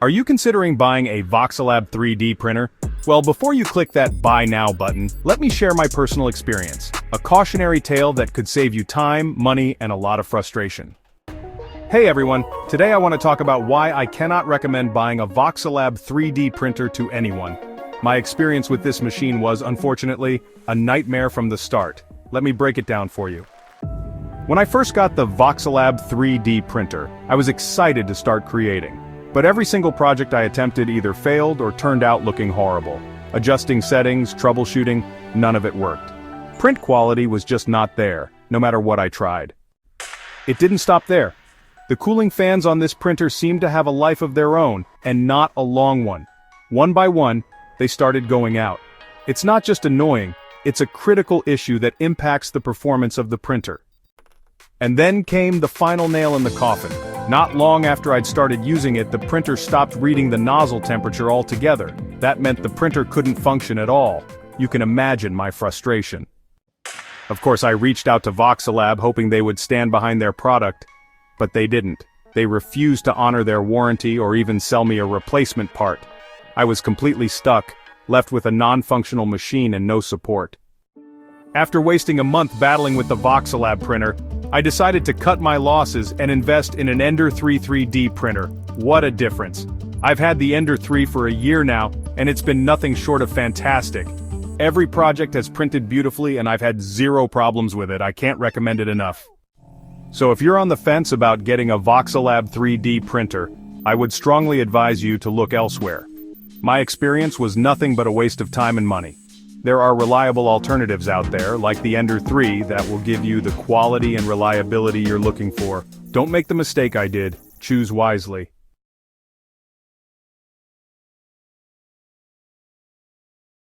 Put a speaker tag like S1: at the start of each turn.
S1: Are you considering buying a Voxelab 3D printer? Well, before you click that Buy Now button, let me share my personal experience. A cautionary tale that could save you time, money, and a lot of frustration. Hey everyone, today I want to talk about why I cannot recommend buying a Voxelab 3D printer to anyone. My experience with this machine was, unfortunately, a nightmare from the start. Let me break it down for you. When I first got the Voxelab 3D printer, I was excited to start creating. But every single project I attempted either failed or turned out looking horrible. Adjusting settings, troubleshooting, none of it worked. Print quality was just not there, no matter what I tried. It didn't stop there. The cooling fans on this printer seemed to have a life of their own, and not a long one. One by one, they started going out. It's not just annoying, it's a critical issue that impacts the performance of the printer. And then came the final nail in the coffin. Not long after I'd started using it, the printer stopped reading the nozzle temperature altogether. That meant the printer couldn't function at all. You can imagine my frustration. Of course, I reached out to Voxelab hoping they would stand behind their product, but they didn't. They refused to honor their warranty or even sell me a replacement part. I was completely stuck, left with a non-functional machine and no support. After wasting a month battling with the Voxelab printer, I decided to cut my losses and invest in an Ender 3 3D printer. What a difference. I've had the Ender 3 for a year now, and it's been nothing short of fantastic. Every project has printed beautifully and I've had zero problems with it. I can't recommend it enough. So if you're on the fence about getting a Voxelab 3D printer, I would strongly advise you to look elsewhere. My experience was nothing but a waste of time and money. There are reliable alternatives out there, like the Ender 3, that will give you the quality and reliability you're looking for. Don't make the mistake I did. Choose wisely.